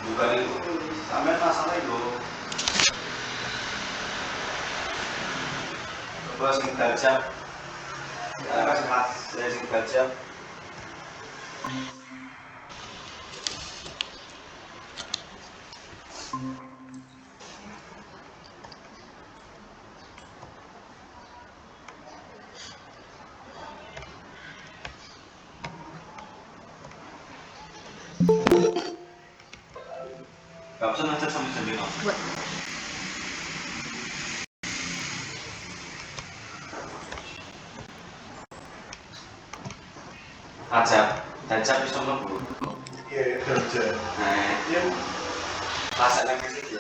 Bukan itu, sampai masalah itu. Coba sing gajah. Saya sing gajah. Gak usah ngechat sama jendela. Gajah bisa mlebu. Iya, gajah. Nah, iya. Masak lagi sih.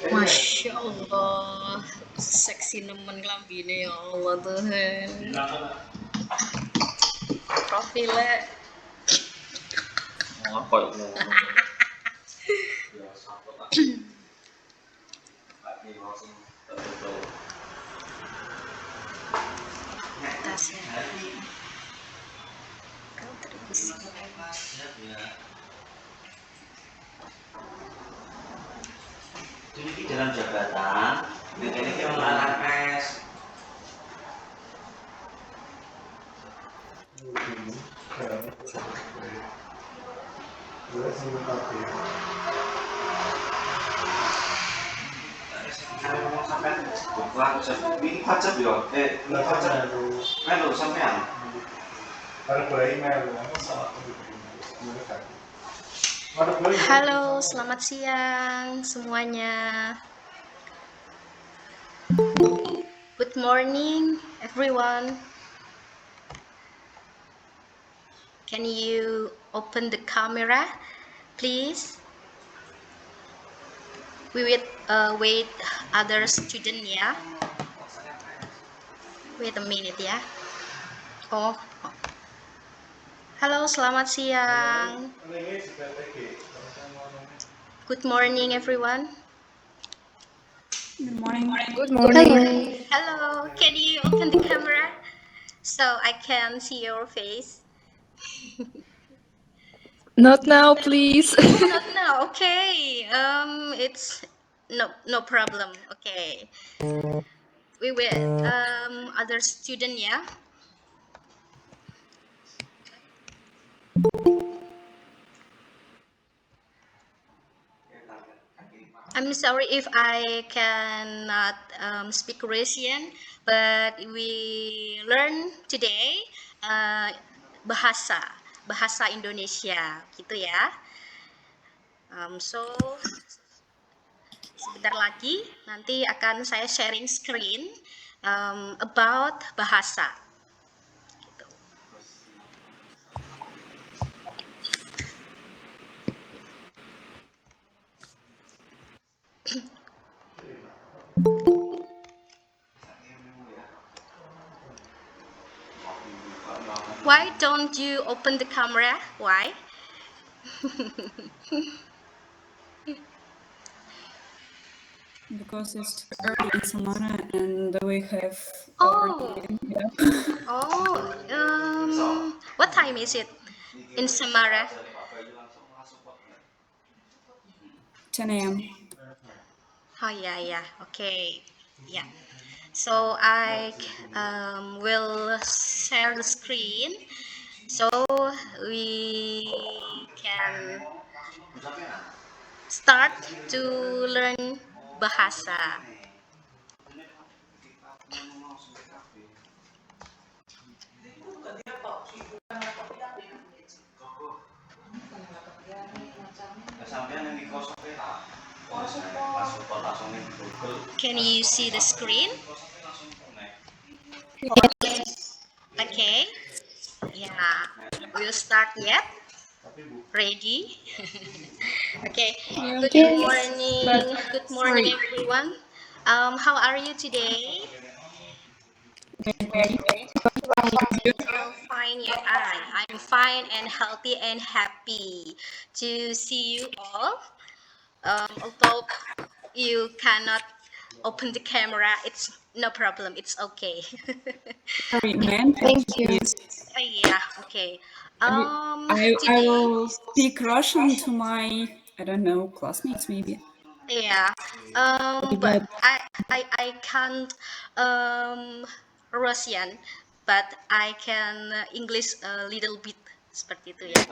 Masya Allah, seksi nemen kelambine ya Allah Tuhan. Profilnya Apa itu? tasnya kau terus. Ini dalam jabatan, ini kita melarang pes. Ini pajak ya, ini pajak melu sampean. Halo, selamat siang semuanya. Good morning, everyone. Can you open the camera, please? We will wait other student ya. Wait a minute ya. Oh. Halo, selamat siang. Good morning, everyone. Good morning. Good morning. Hello, can you open the camera so I can see your face? Not now, please. Not now, okay. It's no problem. Okay. We will other student ya. I'm sorry if I cannot speak Russian, but we learn today bahasa Indonesia, gitu ya. So sebentar lagi nanti akan saya sharing screen about bahasa. Gitu. Why don't you open the camera? Why? Because it's too early in Samara and we have Oh. already, yeah. Oh, what time is it in Samara? 10 a.m. Oh yeah, okay, yeah. So I will share the screen so we can start to learn bahasa. Can you see the screen? Okay. Yeah. We'll start yet. Ready? Okay. Good morning. Good morning, everyone. How are you today? Oh, fine. Yeah, I'm fine and healthy and happy to see you all. Although you cannot open the camera, it's no problem. It's okay. Sorry, ma'am. Thank you. Yes. Yeah, okay. I Today, will speak Russian to my, I don't know, classmates maybe. yeah, but I can't Russian, but I can English a little bit seperti itu ya.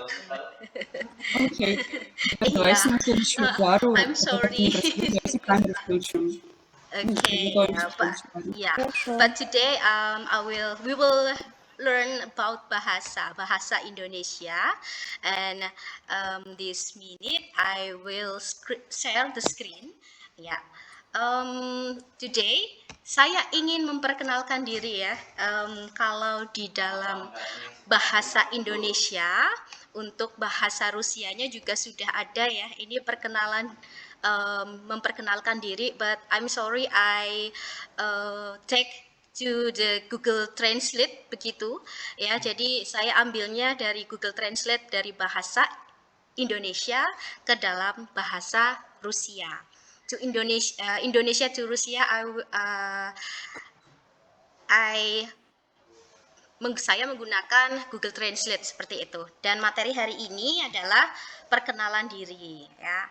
Окей. Давай Iya, на следующую пару. I'm Это sorry. некрасиво, я камеру включу. Okay, Готовимся yeah, к but следующей паре. yeah, Хорошо. but today we will learn about bahasa Indonesia, and this minute I will share the screen. Ya, today saya ingin memperkenalkan diri ya. Kalau di dalam bahasa Indonesia, untuk bahasa Rusianya juga sudah ada ya. Ini perkenalan memperkenalkan diri, but I'm sorry I take to the Google Translate begitu ya. Jadi saya ambilnya dari Google Translate dari bahasa Indonesia ke dalam bahasa Rusia. To Indonesia to Rusia, saya menggunakan Google Translate seperti itu. Dan materi hari ini adalah perkenalan diri ya.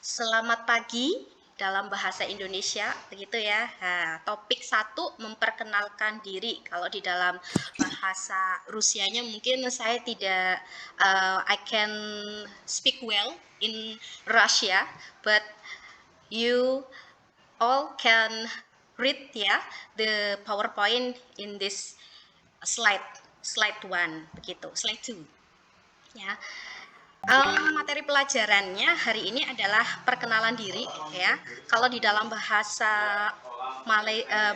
Selamat pagi dalam bahasa Indonesia begitu ya. Nah, topik 1 memperkenalkan diri. Kalau di dalam bahasa Rusianya mungkin saya tidak I can speak well in Russia, but you all can read ya the PowerPoint in this slide 1 begitu, slide 2 ya. Materi pelajarannya hari ini adalah perkenalan diri ya. Kalau di dalam bahasa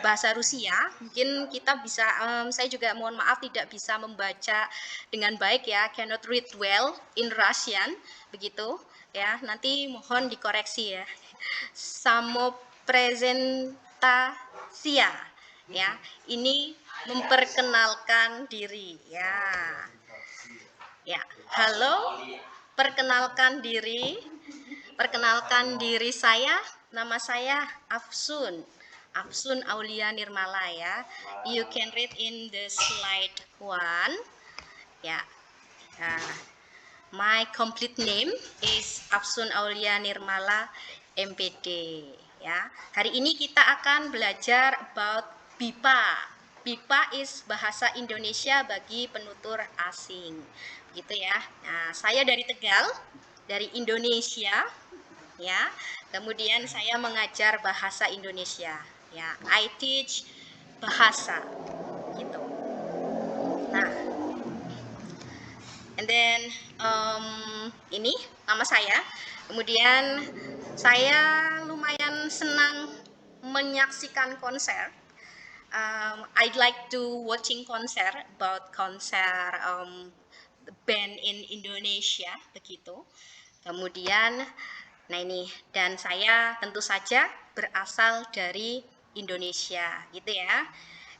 bahasa Rusia mungkin kita bisa saya juga mohon maaf tidak bisa membaca dengan baik ya, cannot read well in Russian begitu ya. Nanti mohon dikoreksi ya. Samopresentasia ya. Ini memperkenalkan diri ya. Ya, halo. Perkenalkan diri saya, nama saya Afsun Aulia Nirmala ya. You can read in the slide 1 ya. My complete name is Afsun Aulia Nirmala MPD ya. Hari ini kita akan belajar about BIPA. BIPA is bahasa Indonesia bagi penutur asing gitu ya. Nah, saya dari Tegal, dari Indonesia ya. Kemudian saya mengajar bahasa Indonesia ya. I teach bahasa gitu. Nah, and then ini nama saya. Kemudian saya lumayan senang menyaksikan konser. I'd like to watching konser about konser band in Indonesia begitu. Kemudian nah ini, dan saya tentu saja berasal dari Indonesia gitu ya.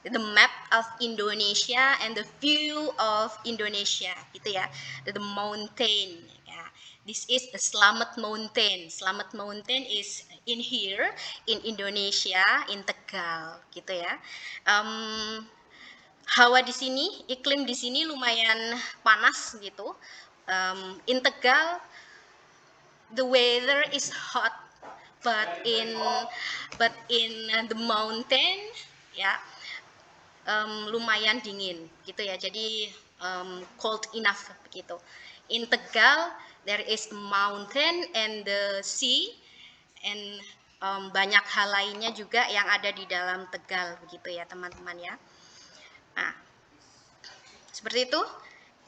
The map of Indonesia and the view of Indonesia gitu ya. The mountain ya. This is the Slamet Mountain. Slamet Mountain is in here in Indonesia, in Tegal gitu ya. Hawa di sini, iklim di sini lumayan panas gitu. In Tegal, the weather is hot, but in the mountain, ya, lumayan dingin, gitu ya. Jadi cold enough, begitu. In Tegal, there is a mountain and the sea, and banyak hal lainnya juga yang ada di dalam Tegal, begitu ya, teman-teman ya. Nah, seperti itu.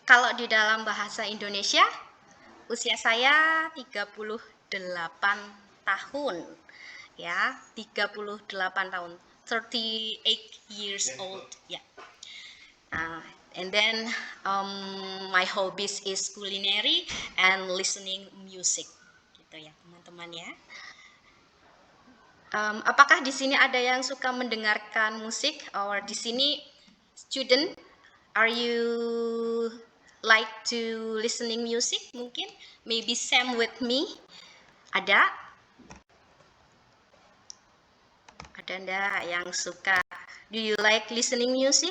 Kalau di dalam bahasa Indonesia, usia saya 38 tahun. Ya, 38 tahun. 38 years old, ya. And then my hobbies is culinary and listening music. Gitu ya, teman-teman ya. Apakah di sini ada yang suka mendengarkan musik? Or di sini student, are you like to listening music? Mungkin, maybe same with me. Ada? Ada enggak yang suka? Do you like listening music?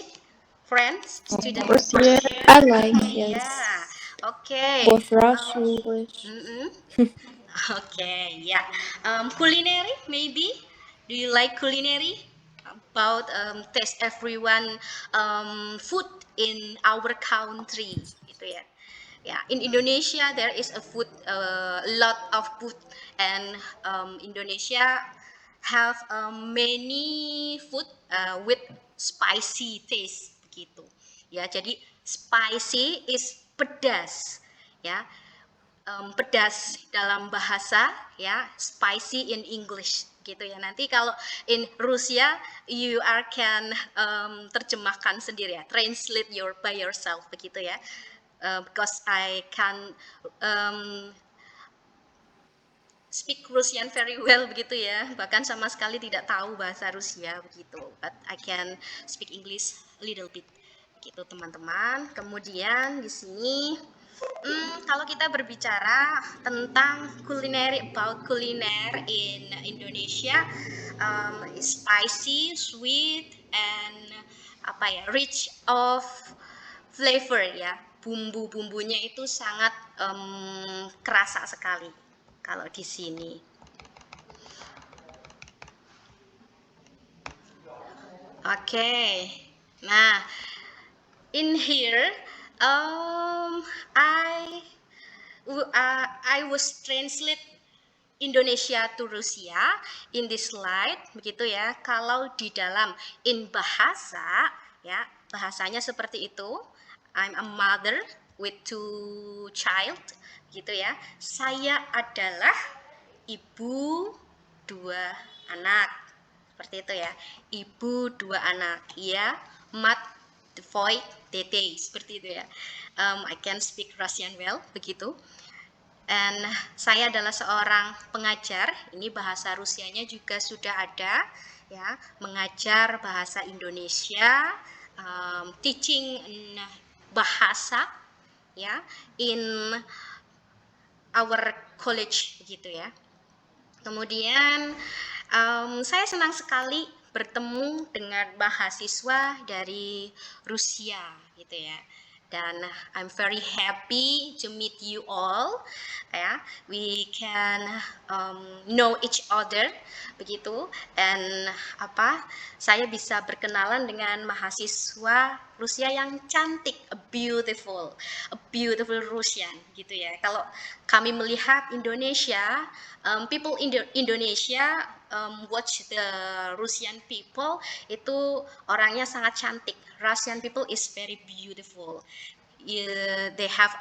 Friends, students? Yeah, I like, yes. Yeah. Okay. Both Russian, English. Okay, yeah. Culinary, maybe? Do you like culinary? About taste everyone food in our country, gitu ya. Yeah, in Indonesia there is a food, lot of food, and Indonesia have many food with spicy taste, begitu. Ya, jadi spicy is pedas, ya. Pedas dalam bahasa, ya, spicy in English gitu ya. Nanti kalau in Rusia you are can terjemahkan sendiri ya, translate by yourself begitu ya. Because I can speak Russian very well begitu ya, bahkan sama sekali tidak tahu bahasa Rusia begitu, but I can speak English a little bit gitu teman-teman. Kemudian di sini kalau kita berbicara tentang culinary, about culiner in Indonesia, spicy, sweet, and apa ya, rich of flavor ya, bumbu-bumbunya itu sangat kerasa sekali kalau di sini. Oke, nah in here I was translate Indonesia to Rusia in this slide begitu ya. Kalau di dalam in bahasa ya, bahasanya seperti itu. I'm a mother with 2 child gitu ya. Saya adalah ibu 2 anak. Seperti itu ya. Ibu 2 anak. Ya, mat dvoy tete, seperti itu ya. I can speak Russian well begitu. Dan saya adalah seorang pengajar. Ini bahasa Rusianya juga sudah ada ya, mengajar bahasa Indonesia, teaching bahasa ya in our college begitu ya. Kemudian saya senang sekali bertemu dengan mahasiswa dari Rusia gitu ya. Dan I'm very happy to meet you all. Ya, we can know each other begitu. Dan saya bisa berkenalan dengan mahasiswa Rusia yang cantik, a beautiful Russian gitu ya. Kalau kami melihat Indonesia, people in Indonesia watch the Russian people, itu orangnya sangat cantik. Russian people is very beautiful. They have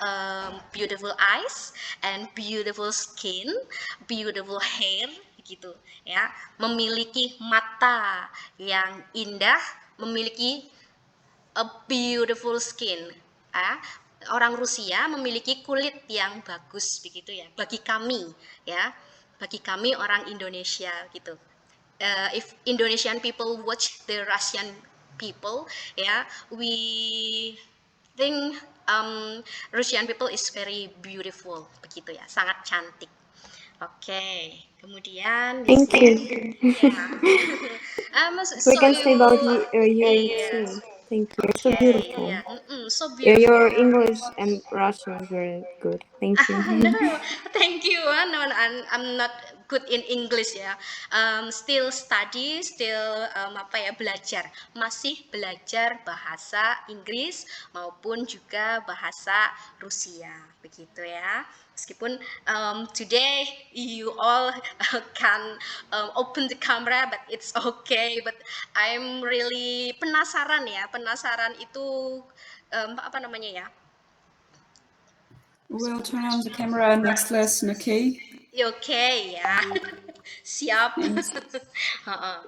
beautiful eyes and beautiful skin, beautiful hair gitu ya. Memiliki mata yang indah, memiliki a beautiful skin. Orang Rusia memiliki kulit yang bagus begitu ya. Bagi kami ya, bagi kami orang Indonesia gitu. If Indonesian people watch the Russian people, ya, we think Russian people is very beautiful begitu ya, sangat cantik. Oke, kemudian Thank you. so We can say about you yes. too. Thank you. You're so Okay, beautiful. yeah, so Yeah, beautiful. your English and Russian is very good. Thank you. No, thank you. No, I'm not good in English ya. Still study, still belajar. Masih belajar bahasa Inggris maupun juga bahasa Rusia, begitu ya. Meskipun today you all can open the camera, but it's okay. But I'm really penasaran ya. Penasaran itu apa namanya ya? We'll turn on the camera next lesson, okay? Okay ya. Siap. Thanks.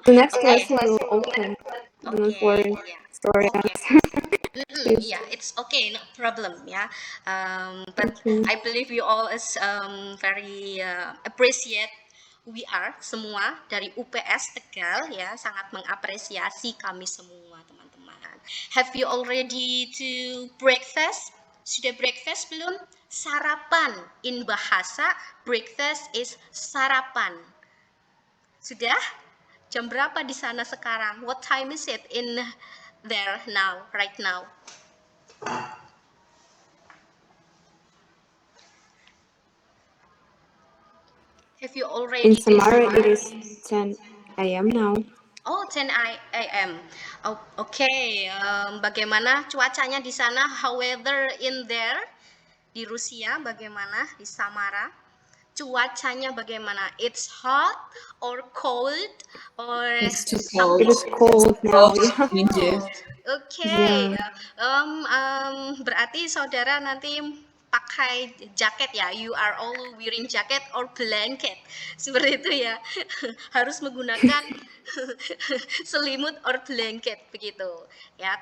The next lesson will open. Do not worry. Yeah. Sorry. Yeah, it's okay, no problem ya. But I believe you all is very appreciate. We are semua dari UPS Tegal ya, sangat mengapresiasi kami semua teman-teman. Have you already to breakfast? Sudah breakfast belum? Sarapan, in bahasa breakfast is sarapan. Sudah? Jam berapa di sana sekarang? What time is it in there now, right now? Have you In already Samara, it decided? is 10 a.m. now. Oh, 10 a.m. Oh, okay. Bagaimana cuacanya di sana? How weather in there? Di Rusia bagaimana? Di Samara? Cuacanya bagaimana? It's hot or cold or It's too cold. It is cold now. Cold Yeah. indeed. Oke. Yeah. Berarti saudara nanti pakai jaket ya. You are all wearing jacket or blanket. Seperti itu ya. Harus menggunakan selimut or blanket begitu ya.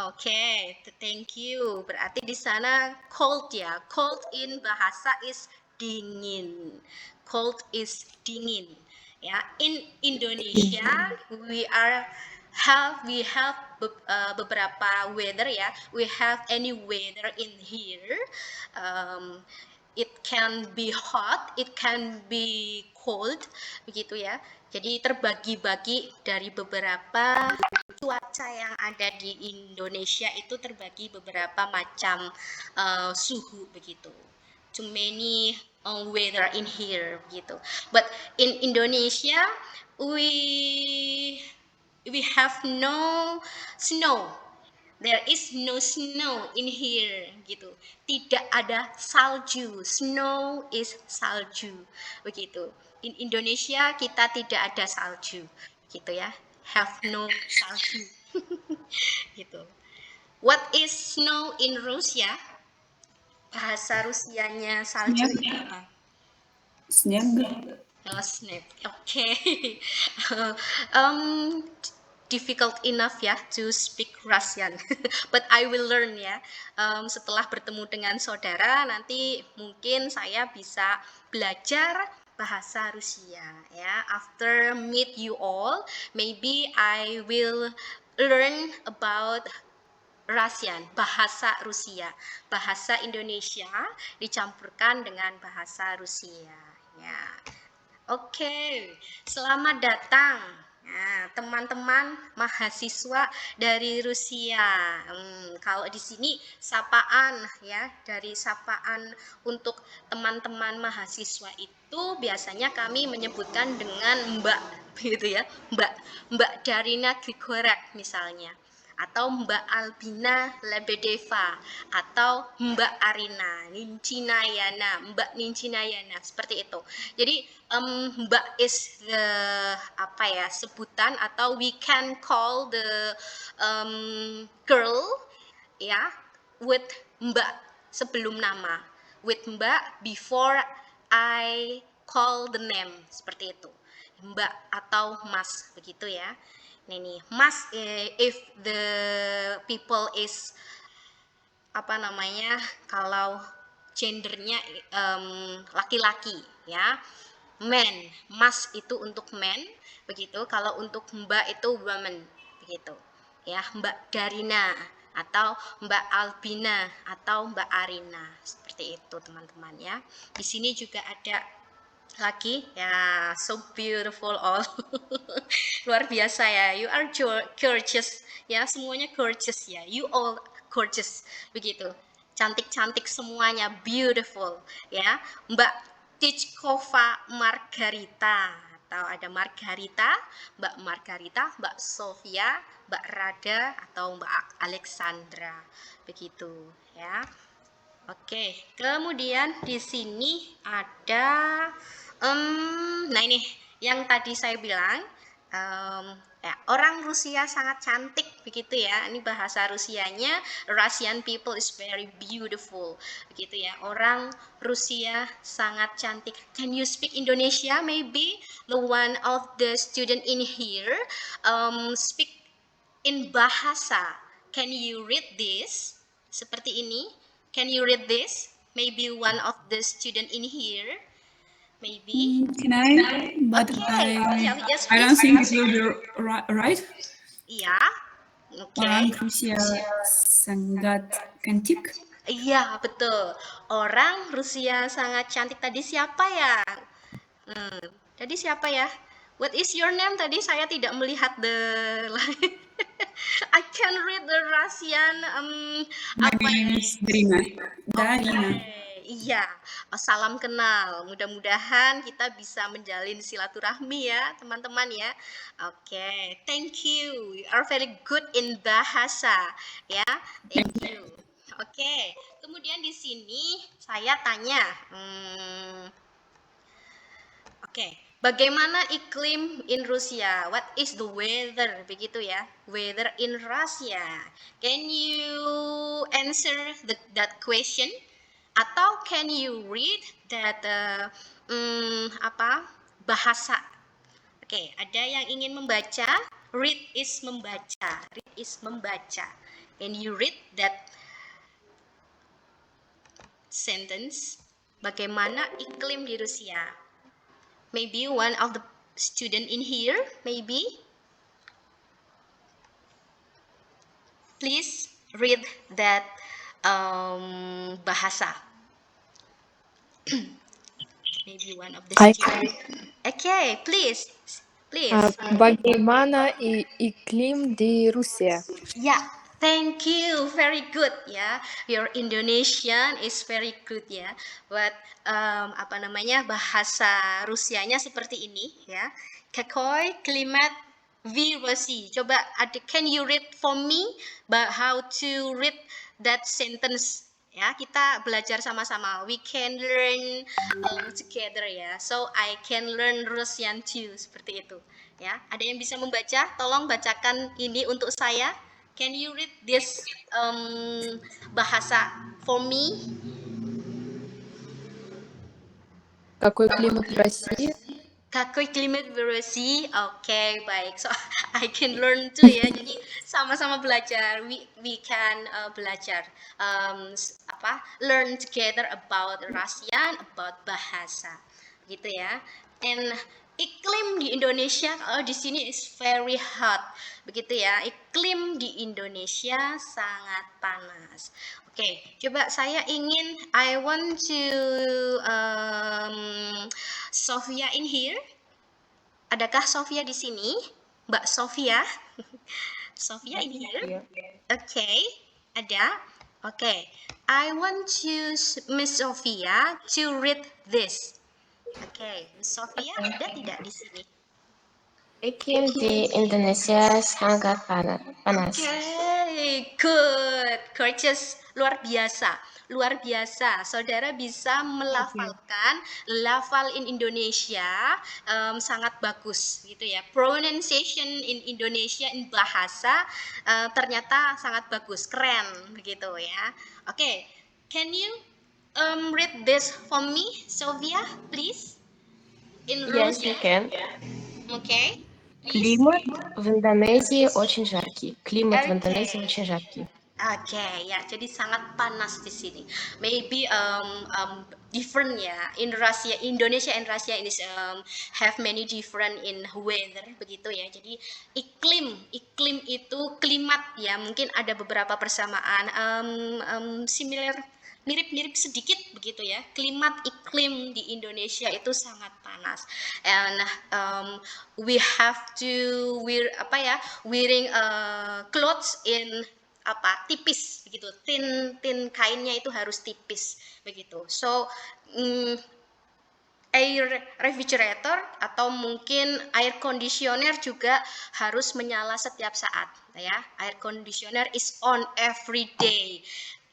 Oke, thank you. Berarti di sana cold ya. Cold in bahasa is dingin. Cold is dingin. Ya, in Indonesia we have beberapa weather ya. We have any weather in here. Um, it can be hot, it can be cold, begitu ya. Jadi terbagi-bagi dari beberapa cuaca yang ada di Indonesia itu terbagi beberapa macam suhu begitu. Too many weather in here gitu. But in Indonesia we have no snow. There is no snow in here gitu. Tidak ada salju. Snow is salju begitu. In Indonesia kita tidak ada salju gitu ya. Have no salju. Gitu. What is snow in Rusia? Bahasa Rusianya salju Снег. itu apa? Снег. Oh, snap. Okay. um, difficult enough ya to speak Russian, but I will learn ya. Setelah bertemu dengan saudara, nanti mungkin saya bisa belajar bahasa Rusia ya. After meet you all, maybe I will learn about Russian, bahasa Rusia, bahasa Indonesia dicampurkan dengan bahasa Rusia. Ya, oke. Selamat datang, nah, teman-teman mahasiswa dari Rusia. Kalau di sini sapaan ya, dari sapaan untuk teman-teman mahasiswa itu biasanya kami menyebutkan dengan Mbak, gitu ya, Mbak Darina Grigorek misalnya, atau Mbak Albina Lebedeva, atau Mbak Arina Nincinayana, Mbak Nincinayana, seperti itu. Jadi Mbak is the apa ya, sebutan, atau we can call the girl ya with Mbak sebelum nama, with Mbak before I call the name, seperti itu. Mbak atau Mas begitu ya. Ini nih, Mas, if the people is apa namanya, kalau gendernya laki-laki ya, man, Mas itu untuk man begitu. Kalau untuk Mbak itu woman begitu ya. Mbak Darina atau Mbak Albina atau Mbak Arina, seperti itu teman-teman ya. Di sini juga ada lagi ya, so beautiful all. Luar biasa ya, you are gorgeous ya, semuanya gorgeous ya, you all gorgeous begitu, cantik-cantik semuanya, beautiful ya. Mbak Tichkova Margarita, atau ada Margarita, Mbak Margarita, Mbak Sofia, Mbak Rada, atau Mbak Alexandra begitu ya. Oke, kemudian di sini ada, nah ini yang tadi saya bilang, ya, orang Rusia sangat cantik begitu ya. Ini bahasa Rusianya, Russian people is very beautiful begitu ya. Orang Rusia sangat cantik. Can you speak Indonesia? Maybe the one of the student in here speak in bahasa. Can you read this? Seperti ini. Can you read this? Maybe one of the student in here. Maybe. Can I? But Okay. Yeah, yes, I don't please. think it will be right. Iya. Oke. Orang Rusia sangat cantik. Iya, betul. Orang Rusia sangat cantik. Tadi siapa ya? Tadi siapa ya? What is your name? Tadi saya tidak melihat the I can read the Russian My apa name ini? is Darina. Darina. Oke, Iya, salam kenal. Mudah-mudahan kita bisa menjalin silaturahmi ya, teman-teman ya. Oke, thank you. You are very good in bahasa, ya. Thank you. Oke, kemudian di sini saya tanya, oke, bagaimana iklim in Rusia? What is the weather? Begitu ya, weather in Russia. Can you answer that question? Atau can you read that bahasa? Oke, ada yang ingin membaca? Read is membaca. Read is membaca. Can you read that sentence? Bagaimana iklim di Rusia? Maybe one of the student in here, maybe. Please read that bahasa. Maybe one of the student. Okay, please. Bagaimana iklim di Rusia? Yeah, thank you. Very good ya. Your Indonesian is very good ya. But bahasa Rusianya seperti ini ya. Какой климат в России? Coba adik, can you read for me how to read that sentence? Ya, kita belajar sama-sama. We can learn together ya. So I can learn Russian too, seperti itu. Ya, ada yang bisa membaca? Tolong bacakan ini untuk saya. Can you read this bahasa for me? Какой климат в России? Какой климат в России? Oke, baik. So I can learn too ya. Jadi sama-sama belajar. We can belajar learn together about Russian, about bahasa. Gitu ya. And iklim di Indonesia kalau di sini is very hot. Begitu ya. Iklim di Indonesia sangat panas. Oke, coba saya ingin I want to Sofia in here. Adakah Sofia di sini? Mbak Sofia? Sofia in here? Okay, ada. Okay, I want to Miss Sofia to read this. Okay, Miss Sofia ada tidak di sini? Iklim di Indonesia sangat panas. Okay, good, gorgeous, luar biasa. Luar biasa, saudara bisa melafalkan lafal in Indonesia sangat bagus gitu ya. Pronunciation in Indonesia in bahasa ternyata sangat bagus, keren begitu ya. Oke, can you read this for me, Sofia, please? In Yes, you can. Okay. Климат в Индонезии очень жаркий. Климат в Индонезии очень жаркий. Oke, ya, jadi sangat panas di sini. Maybe different ya. In Russia, Indonesia and Russia is have many different in weather begitu ya. Jadi iklim itu klimat ya. Mungkin ada beberapa persamaan, similar, mirip-mirip sedikit begitu ya. Klimat iklim di Indonesia itu sangat panas. And we have to wearing clothes in tipis begitu, tin kainnya itu harus tipis begitu. So air refrigerator atau mungkin air conditioner juga harus menyala setiap saat ya. Air conditioner is on every day,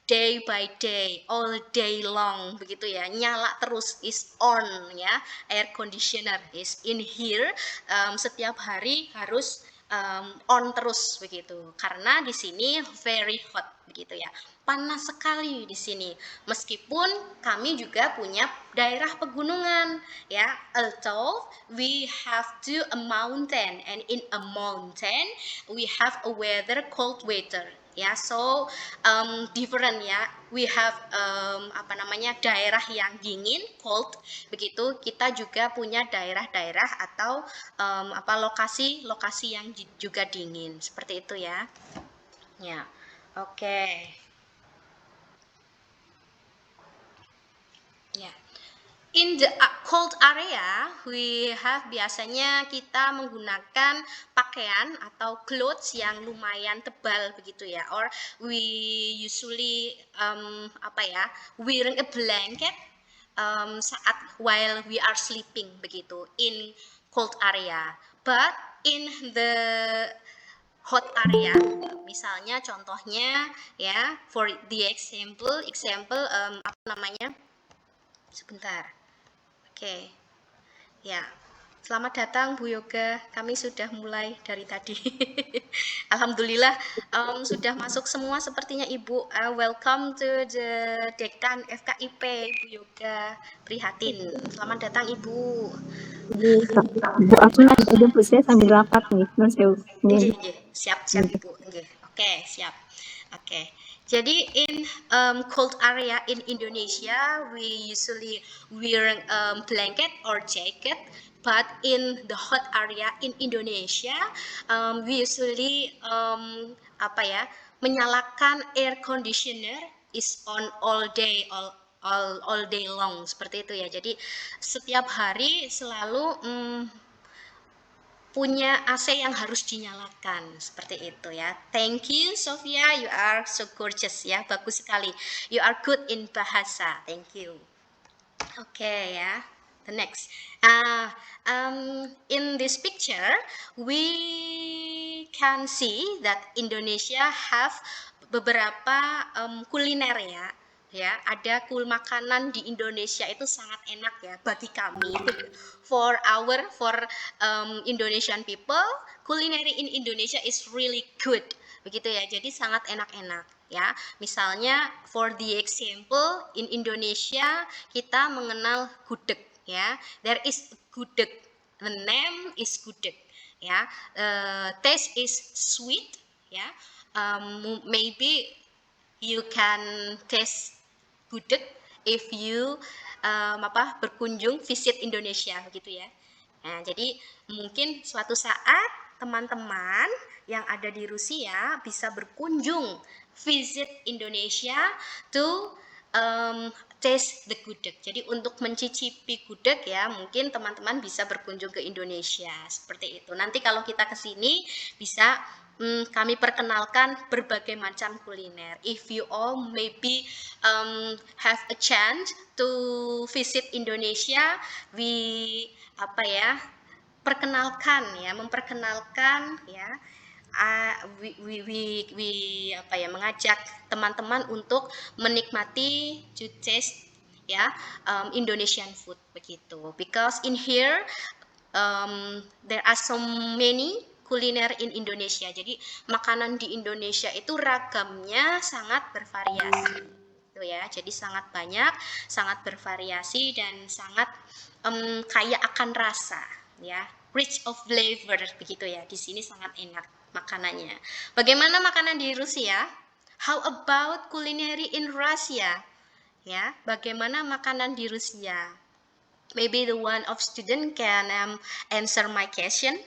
day by day, all day long begitu ya, nyala terus, is on ya. Air conditioner is in here, setiap hari harus on terus begitu, karena di sini very hot begitu ya, panas sekali di sini. Meskipun kami juga punya daerah pegunungan ya, although we have to a mountain, and in a mountain we have a weather, cold weather ya. So different ya, we have daerah yang dingin, cold begitu. Kita juga punya daerah-daerah atau lokasi-lokasi yang juga dingin, seperti itu ya. Ya, oke. Ya, In the cold area, we have biasanya kita menggunakan pakaian atau clothes yang lumayan tebal begitu ya, or we usually wearing a blanket saat while we are sleeping begitu in cold area. But in the hot area, misalnya contohnya ya, for the example apa namanya? Sebentar. Oke, ya. Selamat datang Bu Yoga. Kami sudah mulai dari tadi. Alhamdulillah sudah masuk semua sepertinya Ibu. Welcome to the Dektan FKIP Bu Yoga Prihatin. Selamat datang Ibu. Bu, aku lagi ada Bu, saya sambil rapat nih. Mas, Siap Ibu. Oke, siap. Oke. Jadi in cold area in Indonesia, we usually wear blanket or jacket. But in the hot area in Indonesia, we usually menyalakan air conditioner is on all day long seperti itu ya. Jadi setiap hari selalu punya AC yang harus dinyalakan seperti itu ya. Thank you Sofia, you are so gorgeous ya, bagus sekali. You are good in bahasa. Thank you. Oke ya. The next. In this picture we can see that Indonesia have beberapa kuliner ya, ada makanan di Indonesia itu sangat enak ya bagi kami. For Indonesian people, culinary in Indonesia is really good begitu ya, jadi sangat enak-enak ya. Misalnya for the example in Indonesia kita mengenal gudeg ya, there is gudeg, the name is gudeg ya, taste is sweet ya, maybe you can taste gudeg if you berkunjung visit Indonesia begitu ya. Nah, jadi mungkin suatu saat teman-teman yang ada di Rusia bisa berkunjung visit Indonesia to taste the gudeg. Jadi untuk mencicipi gudeg ya, mungkin teman-teman bisa berkunjung ke Indonesia seperti itu. Nanti kalau kita ke sini bisa kami perkenalkan berbagai macam kuliner. If you all maybe have a chance to visit Indonesia, we memperkenalkan ya, mengajak teman-teman untuk menikmati to taste ya Indonesian food begitu. Because in here there are so many kuliner in Indonesia. Jadi makanan di Indonesia itu ragamnya sangat bervariasi. Itu ya. Jadi sangat banyak, sangat bervariasi dan sangat kaya akan rasa ya. Rich of flavor begitu ya. Di sini sangat enak makanannya. Bagaimana makanan di Rusia? How about culinary in Russia? Ya, bagaimana makanan di Rusia? Maybe the one of student can answer my question.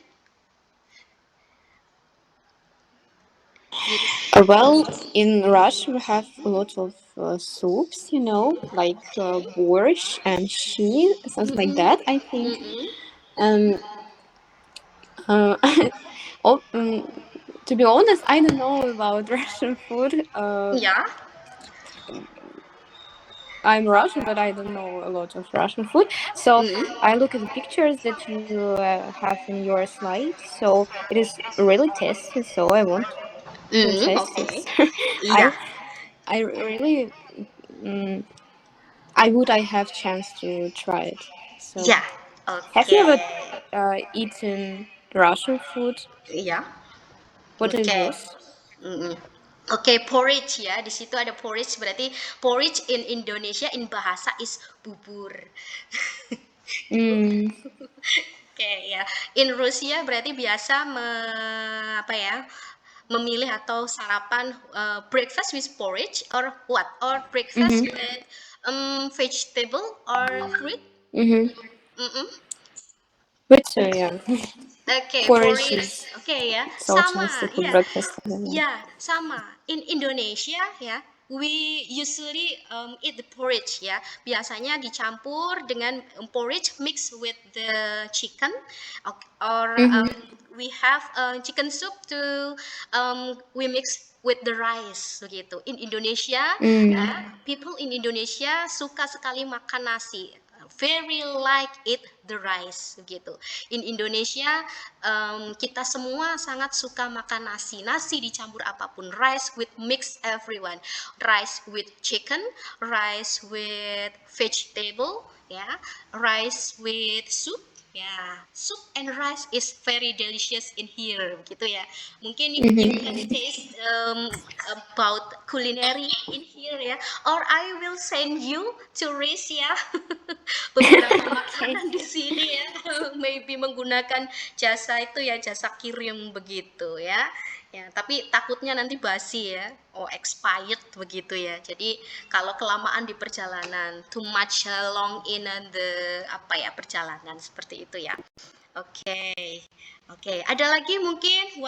Well, in Russia we have a lot of soups, like borscht and shi, something like that, I think. To be honest, I don't know about Russian food. Yeah. I'm Russian, but I don't know a lot of Russian food. So I look at the pictures that you have in your slide. So it is really tasty. So I want to taste it. Yeah. I really, I have chance to try it. So yeah. Okay. Have you ever eaten Russian food? Yeah. What is yours? Oke, porridge ya. Di situ ada porridge, berarti porridge in Indonesia in bahasa is bubur. Oke ya. In Rusia berarti biasa memilih atau sarapan breakfast with porridge or what? Or breakfast with vegetable or fruit? Yeah. Okay, porridge. Okay ya, So sama for ya. breakfast. Ya, sama. In Indonesia ya, we usually eat the porridge ya. Biasanya dicampur dengan porridge mixed with the chicken, or we have chicken soup to we mix with the rice begitu. In Indonesia, people in Indonesia suka sekali makan nasi. Very like it the rice begitu. In Indonesia kita semua sangat suka makan nasi. Nasi dicampur apapun. Rice with mix everyone. Rice with chicken, rice with vegetable, ya, rice with soup. Ya, soup and rice is very delicious in here, gitu ya. Mungkin you can taste about culinary in here ya. Or I will send you to Riz ya. Beberapa makanan di sini ya. Maybe menggunakan jasa itu ya, jasa kirim begitu ya. Ya, tapi takutnya nanti basi ya, expired begitu ya. Jadi kalau kelamaan di perjalanan, too much long in the perjalanan seperti itu ya. Oke. Ada lagi mungkin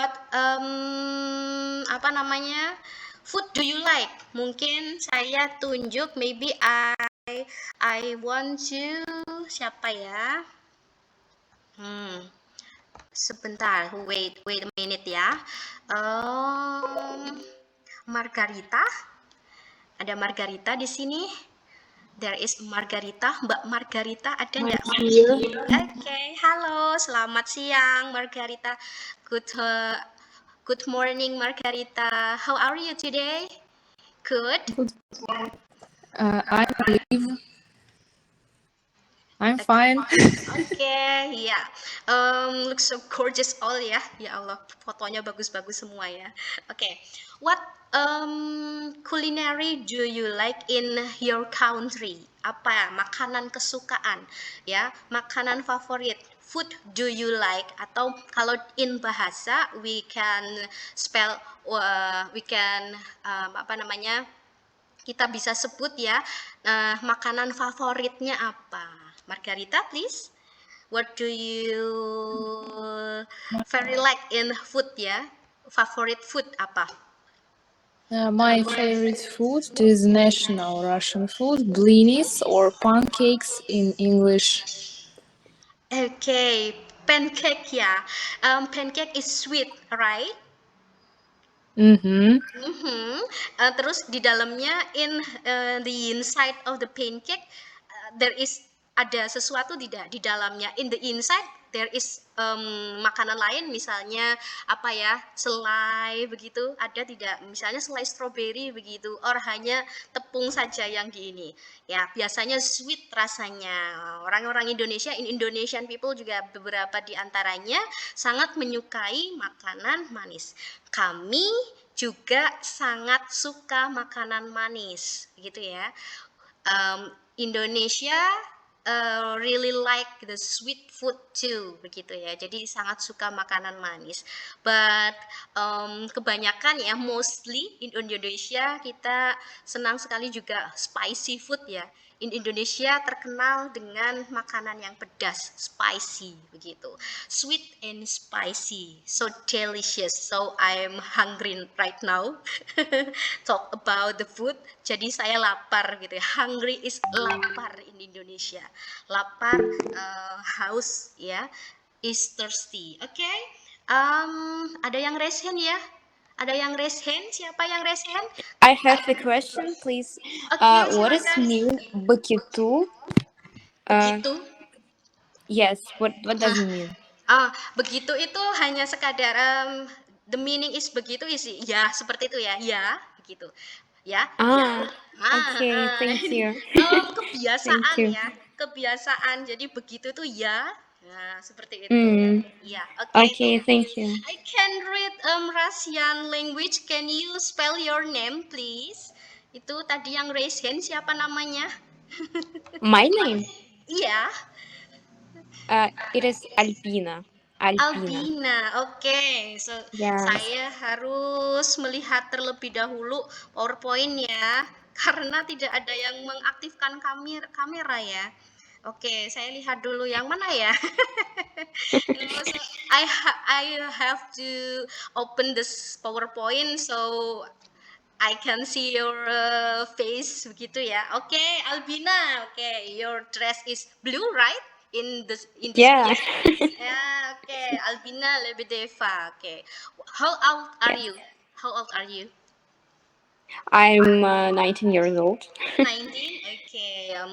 food do you like? Mungkin saya tunjuk, maybe I want to siapa ya? Sebentar, wait a minute ya. Margarita, ada Margarita di sini. There is Margarita, Mbak Margarita ada nggak? Oke, halo, selamat siang Margarita. Good morning Margarita. How are you today? Good. I believe I'm fine. Okay, yeah. Looks so gorgeous all ya. Ya Allah, fotonya bagus-bagus semua ya. Okay. What culinary do you like in your country? Apa makanan kesukaan? Ya, makanan favorit. Food do you like? Atau kalau in bahasa we can spell kita bisa sebut ya, makanan favoritnya apa? Margarita, please. What do you very like in food ya? Favorite food apa? My favorite food is national Russian food, blinis or pancakes in English. Okay, pancake ya. Pancake is sweet, right? Terus di dalamnya the inside of the pancake there is ada sesuatu tidak di dalamnya. In the inside there is makanan lain, misalnya selai begitu, ada tidak? Misalnya selai stroberi begitu, or hanya tepung saja yang di ini. Ya, biasanya sweet rasanya. Orang-orang Indonesia, Indonesian people juga beberapa di antaranya sangat menyukai makanan manis. Kami juga sangat suka makanan manis, gitu ya. Indonesia really like the sweet food too, begitu ya. Jadi sangat suka makanan manis. But kebanyakan ya, mostly in Indonesia kita senang sekali juga spicy food ya. In Indonesia terkenal dengan makanan yang pedas, spicy begitu. Sweet and spicy, so delicious. So I'm hungry right now. Talk about the food. Jadi saya lapar gitu ya. Hungry is lapar in Indonesia. Lapar, haus ya, is thirsty. Oke. Ada yang raise hand ya? Ada yang raise hand? Siapa yang raise hand? I have a question, please. Okay, What is mean begitu? Begitu? Yes. What does it mean? Begitu itu hanya sekadar the meaning is begitu is ya, seperti itu ya. Ya, begitu. Ya. Okay, thank you. Kebiasaan Thank you. ya. Kebiasaan. Jadi begitu itu ya. Nah, seperti itu. Ya, Okay, thank you. I can read Russian language. Can you spell your name, please? Itu tadi yang raise hand, siapa namanya? My name? Iya. It is Albina. Albina, oke. So, Yes. saya harus melihat terlebih dahulu PowerPoint ya, karena tidak ada yang mengaktifkan kamera ya. Oke, saya lihat dulu yang mana ya. So, I have to open this PowerPoint, so I can see your face begitu ya. Oke, Albina. Oke, your dress is blue, right? In this Yeah. picture. Ya, oke. Albina Lebedeva. Oke. How old are Yes. you? How old are you? I'm 19 years old. 19, oke,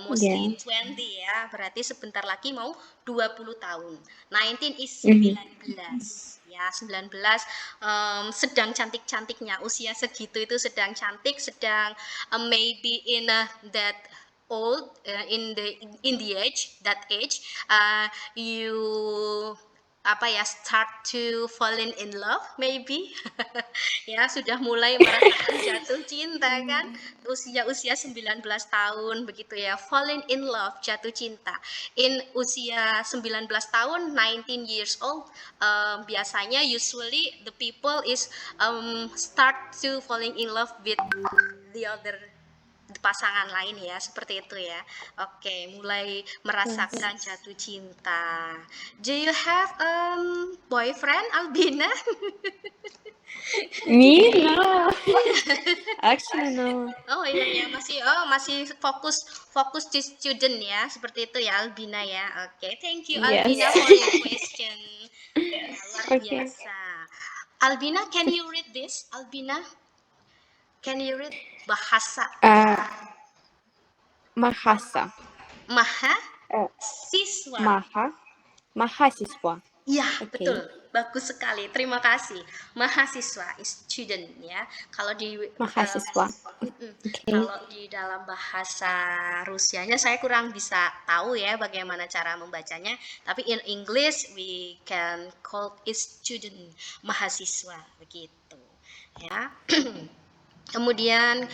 mostly Yeah. 20 ya, berarti sebentar lagi mau 20 tahun. 19 is Mhm. 19, ya 19 sedang cantik-cantiknya, usia segitu itu sedang cantik, sedang maybe in that old, in the age, that age, you apa ya, start to falling in love maybe. Ya sudah mulai merasakan jatuh cinta kan, usia 19 tahun begitu ya, falling in love, jatuh cinta in usia 19 tahun, 19 years old. Biasanya usually the people is start to falling in love with the other pasangan lain ya, seperti itu ya. Oke, mulai Yes. merasakan jatuh cinta. Do you have boyfriend, Albina? Me? No. Actually, no. Oh iya ya, masih fokus fokus di student ya, seperti itu ya Albina ya. Oke, thank you Yes. Albina for your question. Ya, luar Okay. biasa. Albina, can you read this? Albina, can you read bahasa Uh, Mahasa. maha Uh, siswa? Mahasiswa. Ya, Okay. betul. Bagus sekali. Terima kasih. Mahasiswa is student ya. Kalau di Mahasiswa. Okay. kalau di dalam bahasa Rusianya saya kurang bisa tahu ya bagaimana cara membacanya. Tapi in English we can call it student, mahasiswa begitu. Ya. Kemudian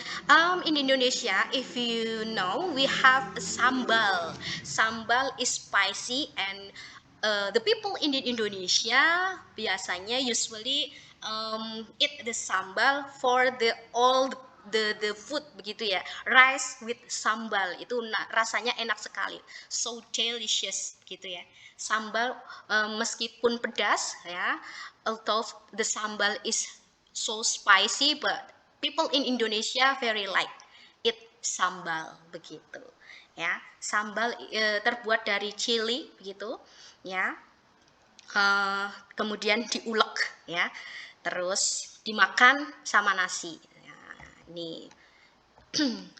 in Indonesia, if you know, we have sambal. Sambal is spicy and the people in Indonesia biasanya usually eat the sambal for the all the food begitu ya. Rice with sambal itu rasanya enak sekali. So delicious gitu ya. Sambal meskipun pedas ya, although the sambal is so spicy, but people in Indonesia very like eat sambal begitu ya. Sambal terbuat dari chili begitu ya. Kemudian diulek ya, terus dimakan sama nasi ya, ini.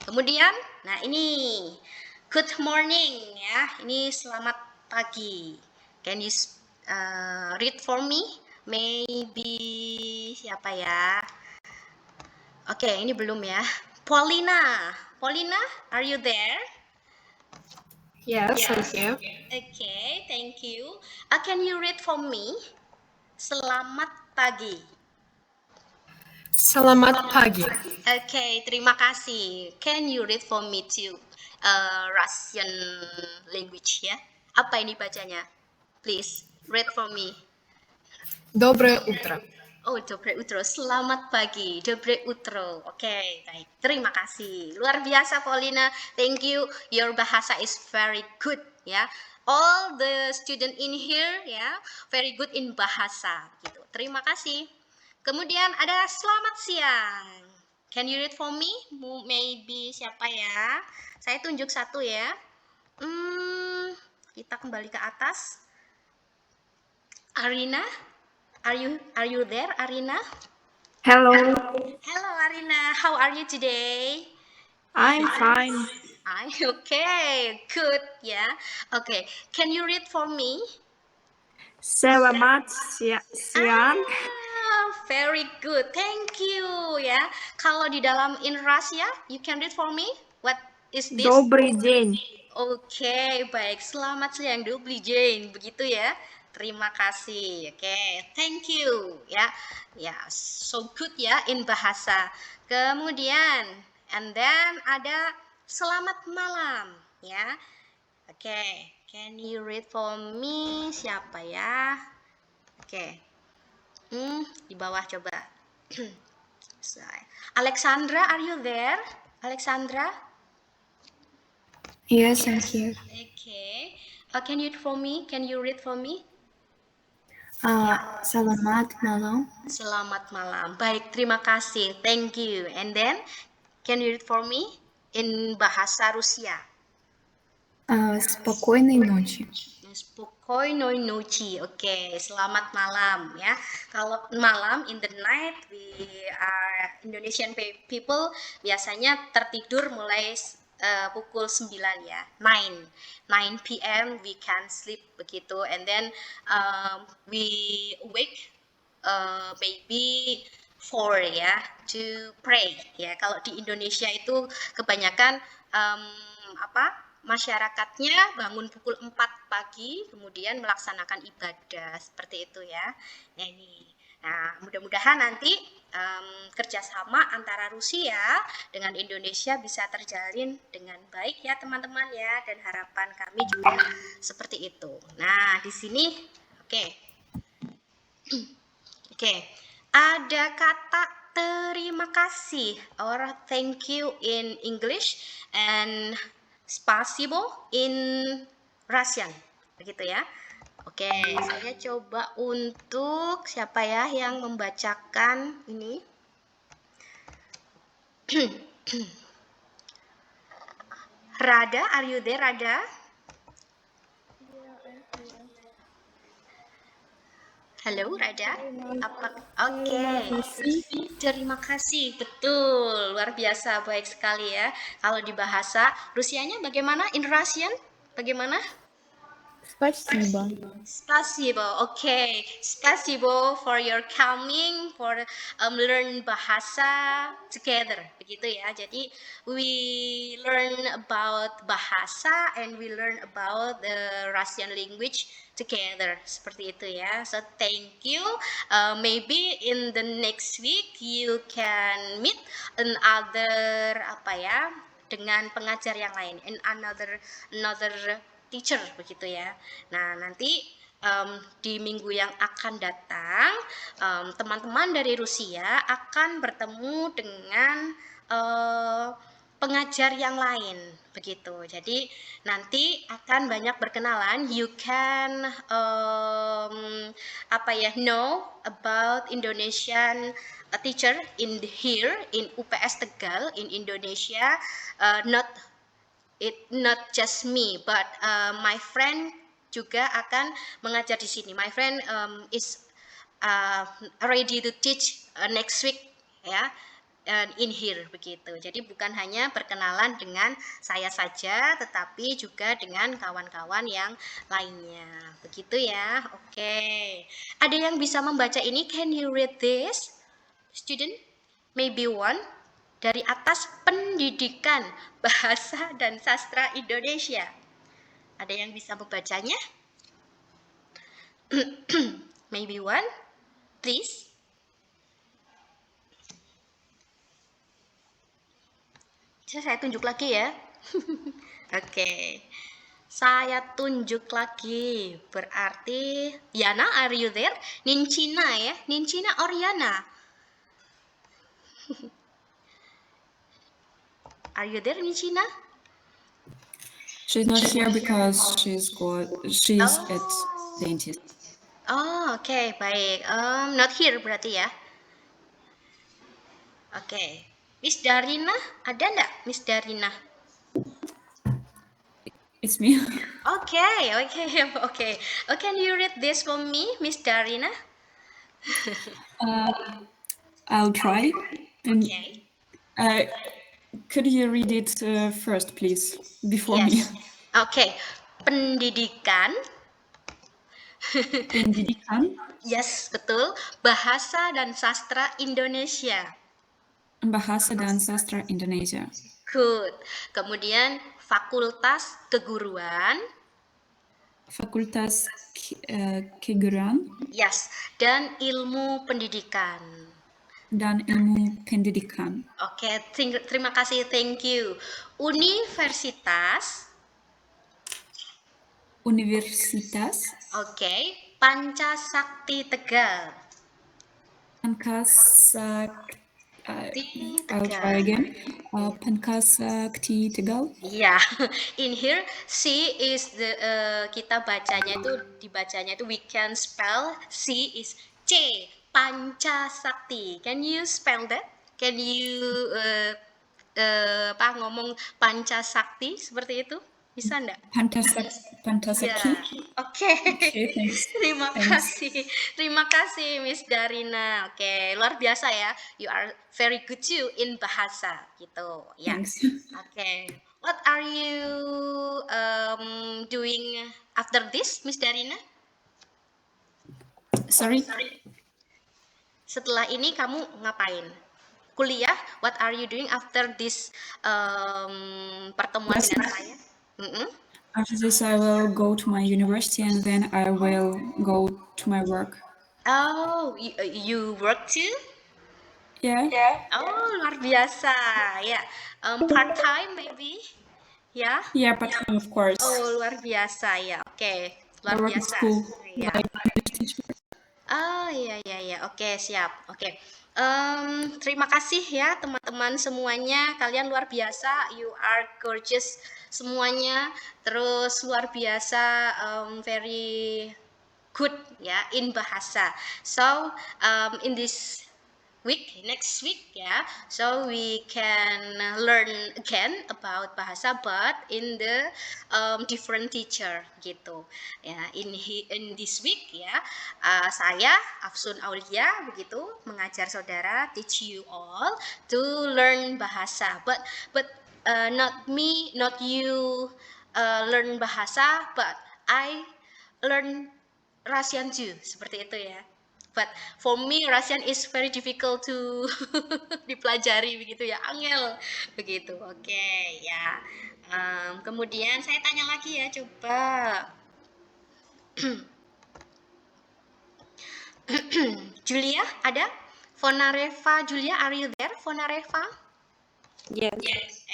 Kemudian nah ini good morning ya, ini selamat pagi. Can you read for me? Maybe siapa ya? Oke, ini belum ya. Paulina. Paulina, are you there? Yes, I'm here. Okay, thank you. Can you read for me? Selamat pagi. Selamat pagi. Okay, terima kasih. Can you read for me too? Russian language ya. Apa ini bacanya? Please read for me. Доброе утро. Oh, dobre utro. Selamat pagi. Dobre utro. Oke, baik. Terima kasih. Luar biasa, Paulina. Thank you. Your bahasa is very good, ya. All the student in here, ya, very good in bahasa. Gitu. Terima kasih. Kemudian ada selamat siang. Can you read for me? Maybe siapa ya? Saya tunjuk satu ya. Kita kembali ke atas. Arina? Are you there, Arina? Hello. Hello, Arina. How are you today? I'm fine. I'm okay. Good, yeah. Okay. Can you read for me? Selamat siang. Very good. Thank you, ya. Kalau di dalam in Russia, you can read for me. What is this? Добрый день. Oke, baik. Selamat siang, Dobry Jane. Begitu ya. Terima kasih. Oke, thank you. Ya, ya, so good ya in bahasa. Kemudian, and then ada selamat malam. Ya, oke. Can you read for me? Siapa ya? Oke. Di bawah coba. Alexandra, are you there? Alexandra? Yes, I'm here. Okay. Can you read for me? Selamat malam. Selamat malam. Baik, terima kasih. Thank you. And then, can you read for me in bahasa Rusia? Спокойной ночи. Spokojной noci. Oke, selamat malam ya. Kalau malam in the night, we are Indonesian people biasanya tertidur mulai pukul 9 ya. 9 p.m. we can sleep begitu, and then we wake maybe 4 ya to pray ya. Kalau di Indonesia itu kebanyakan masyarakatnya bangun pukul 4 pagi kemudian melaksanakan ibadah seperti itu ya. Nah, mudah-mudahan nanti kerjasama antara Rusia dengan Indonesia bisa terjalin dengan baik ya teman-teman ya, dan harapan kami juga seperti itu. Nah, di sini oke. Ada kata terima kasih or thank you in English and spasibo in Russian, begitu ya. Oke, saya coba untuk siapa ya yang membacakan ini. Rada, are you there, Rada? Halo, Rada. Oke. Terima kasih. Betul, luar biasa, baik sekali ya. Kalau di bahasa Rusianya bagaimana? In Russian bagaimana? Спасибо. Spasibo, okay. Spasibo for your coming, for learn bahasa together, begitu ya. Jadi we learn about bahasa and we learn about the Russian language together, seperti itu ya. So thank you. Maybe in the next week you can meet another dengan pengajar yang lain, in another teacher, begitu ya. Nah, nanti di minggu yang akan datang teman-teman dari Rusia akan bertemu dengan pengajar yang lain, begitu. Jadi nanti akan banyak berkenalan. You can know about Indonesian teacher in here in UPS Tegal in Indonesia. Not just me, but my friend juga akan mengajar di sini. My friend is ready to teach next week ya, in here, begitu. Jadi bukan hanya berkenalan dengan saya saja, tetapi juga dengan kawan-kawan yang lainnya, begitu ya. Oke. Ada yang bisa membaca ini? Can you read this, student? Maybe one. Dari atas, pendidikan bahasa dan sastra Indonesia. Ada yang bisa membacanya? Maybe one, please. Saya tunjuk lagi ya. Oke. Saya tunjuk lagi. Berarti Yana, are you there? Ninchina ya. Ninchina or Yana? Are you there, Ninchina? She's not here because she's at dentist. Oh, oke, baik. Not here berarti ya. Oke. Miss Darina, ada enggak Miss Darina? It's me. Okay. Can you read this for me, Miss Darina? I'll try. And, Okay. could you read it first, please, before me? Oke. Pendidikan. Pendidikan. Yes, betul. Bahasa dan sastra Indonesia. Bahasa dan sastra Indonesia. Good. Kemudian fakultas keguruan. Fakultas keguruan. Yes, dan ilmu pendidikan. Dan ilmu pendidikan. Oke, terima kasih, thank you. Universitas. Universitas. Oke, Pancasakti Tegal. I'll try again. Pankasakti Tegal. Iya, in here C is the kita bacanya itu dibacanya itu we can spell C is C Pancasakti. Can you spell that? Can you ngomong Pancasakti seperti itu? Bisa enggak? Pankasakti. Oke. Okay, thanks. Terima kasih. Terima kasih Miss Darina. Oke, luar biasa ya. You are very good too in bahasa gitu. Ya. Thanks. Oke. What are you doing after this, Miss Darina? Sorry. Setelah ini kamu ngapain? Kuliah? What are you doing after this pertemuan dengan saya? After this, I will go to my university and then I will go to my work. Oh, you work too? Yeah. Oh, luar biasa. Ya, part time maybe? Ya? Yeah, but of course. Oh, luar biasa ya. Oke, I luar work at biasa. school. Ya. Oh, iya. Oke, siap. Oke. Terima kasih ya teman-teman semuanya. Kalian luar biasa. You are gorgeous semuanya. Terus luar biasa, very good ya in bahasa. So in this week, next week ya, so we can learn again about bahasa but in the different teacher gitu ya. In this week ya, saya Afsun Aulia begitu mengajar saudara, teach you all to learn bahasa, but not me, not you learn bahasa, but I learn Russian too, seperti itu ya. But for me Russian is very difficult to dipelajari begitu ya, angel begitu. Oke, ya. Kemudian saya tanya lagi ya, coba. Julia ada? Fonareva Julia, are you there? Fonareva? Yes.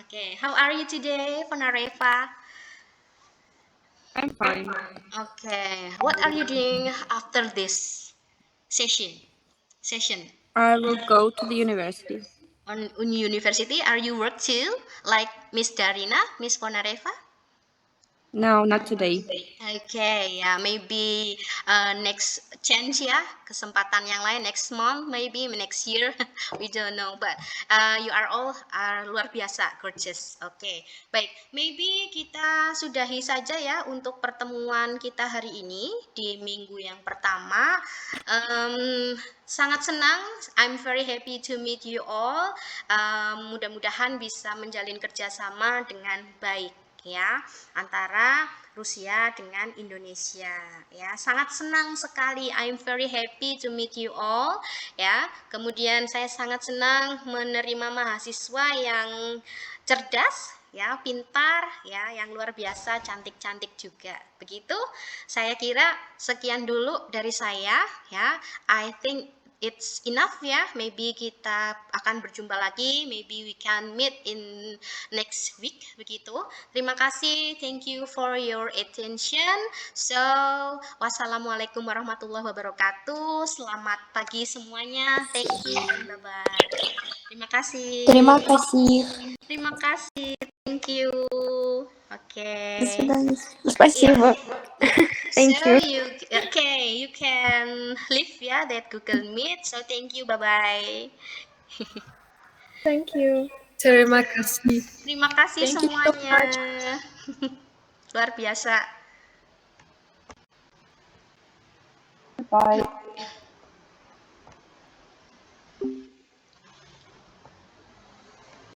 Okay. How are you today, Fonareva? I'm fine. Okay. What are you doing after this session? I will go to the university. On university, are you work too? Like Miss Darina, Miss Fonareva? No, not today. Okay, ya maybe next chance ya, kesempatan yang lain next month, maybe next year, we don't know. But you are all luar biasa, gorgeous. Oke, baik. Maybe kita sudahi saja ya untuk pertemuan kita hari ini di minggu yang pertama. Sangat senang, I'm very happy to meet you all. Mudah-mudahan bisa menjalin kerjasama dengan baik ya antara Rusia dengan Indonesia ya. Sangat senang sekali, I'm very happy to meet you all ya. Kemudian saya sangat senang menerima mahasiswa yang cerdas ya, pintar ya, yang luar biasa, cantik-cantik juga. Begitu, saya kira sekian dulu dari saya ya. I think it's enough ya. Maybe kita akan berjumpa lagi. Maybe we can meet in next week. Begitu. Terima kasih. Thank you for your attention. So, wassalamualaikum warahmatullahi wabarakatuh. Selamat pagi semuanya. Thank you. Bye bye. Terima kasih. Terima kasih. Terima kasih. Thank you. Okay. Спасибо. Thank So you. you can leave ya that Google Meet. So thank you, bye bye. Thank you. Terima kasih. Terima kasih Thank you so semuanya. Luar biasa. Bye.